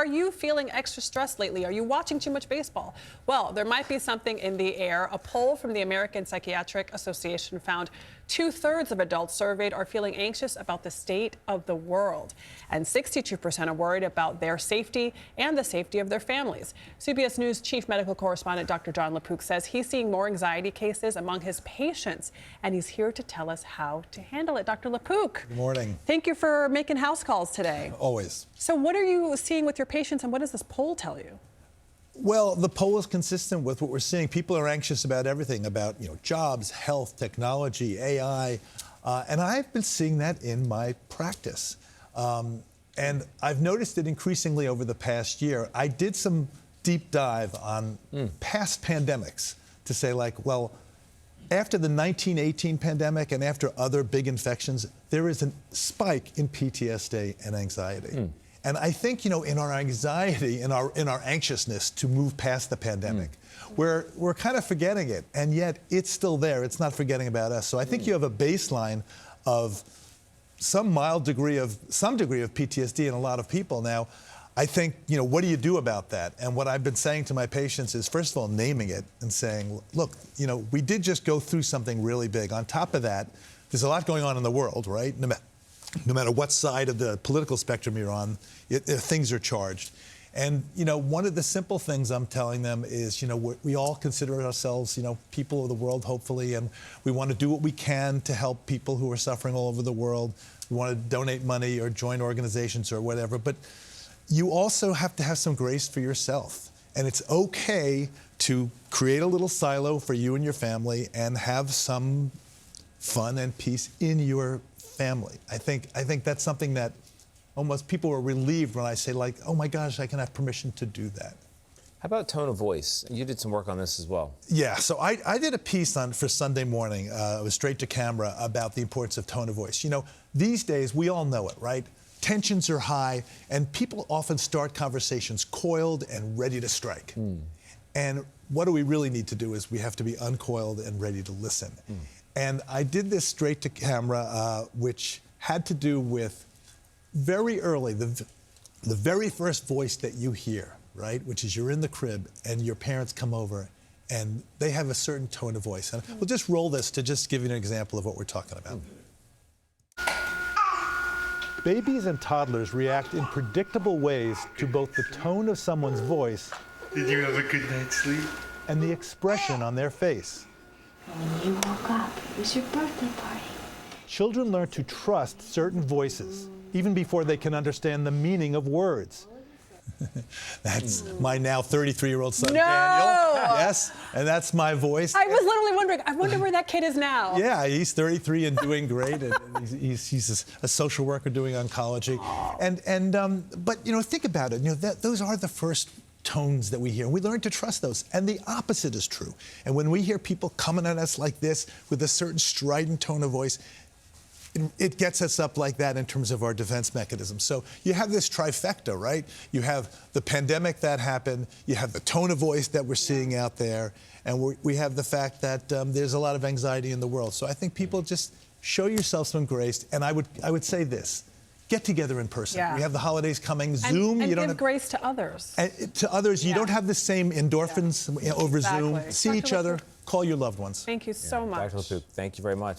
Are you feeling extra stressed lately? Are you watching too much baseball? Well, there might be something in the air. A poll from the American Psychiatric Association found 2/3 of adults surveyed are feeling anxious about the state of the world. And 62% are worried about their safety and the safety of their families. CBS News chief medical correspondent Dr. Jon LaPook says he's seeing more anxiety cases among his patients, and he's here to tell us how to handle it. Dr. LaPook. Good morning. Thank you for making house calls today. Always. So what are you seeing with your patients, and what does this poll tell you? Well, the poll is consistent with what we're seeing. People are anxious about everything, about jobs, health, technology, AI, and I've been seeing that in my practice. And I've noticed it increasingly over the past year. I did some deep dive on past pandemics to say, like, well, after the 1918 pandemic and after other big infections, there is a spike in PTSD and anxiety. And I think, in our anxiety, in our anxiousness to move past the pandemic, we're kind of forgetting it, and yet it's still there. It's not forgetting about us. So I think you have a baseline of some degree of PTSD in a lot of people. Now, I think, what do you do about that? And what I've been saying to my patients is, first of all, naming it and saying, look, we did just go through something really big. On top of that, there's a lot going on in the world, right? No matter what side of the political spectrum you're on, things are charged. And, one of the simple things I'm telling them is, we all consider ourselves, people of the world, hopefully, and we want to do what we can to help people who are suffering all over the world. We want to donate money or join organizations or whatever. But you also have to have some grace for yourself. And it's okay to create a little silo for you and your family and have some fun and peace in your family. I think that's something that almost people are relieved when I say, like, oh my gosh, I can have permission to do that. How about tone of voice? You did some work on this as well. Yeah, so I did a piece for Sunday Morning, it was straight to camera, about the importance of tone of voice. These days, we all know it, right? Tensions are high, and people often start conversations coiled and ready to strike. And what do we really need to do is we have to be uncoiled and ready to listen. And I did this straight to camera, which had to do with very early, the very first voice that you hear, right? Which is you're in the crib and your parents come over and they have a certain tone of voice. And we'll just roll this to just give you an example of what we're talking about. Babies and toddlers react in predictable ways to both the tone of someone's voice. Did you have a good night's sleep? And the expression on their face. When you woke up, it was your birthday party. Children learn to trust certain voices, even before they can understand the meaning of words. That's my now 33-year-old son, Daniel. Yes, and that's my voice. I was literally wondering, I wonder where that kid is now. Yeah, he's 33 and doing great. And he's a social worker doing oncology. But think about it. Those are the first tones that we hear. We learn to trust those. And the opposite is true. And when we hear people coming at us like this with a certain strident tone of voice, it gets us up like that in terms of our defense mechanism. So you have this trifecta, right? You have the pandemic that happened, you have the tone of voice that we're seeing out there, and we have the fact that there's a lot of anxiety in the world. So I think people just show yourself some grace. And I would say this. Get together in person. Yeah. We have the holidays coming. Zoom, and you don't give have grace to others. And to others, you don't have the same endorphins over Zoom. See Dr. each other. LaPook. Call your loved ones. Thank you so much. Dr. LaPook, thank you very much.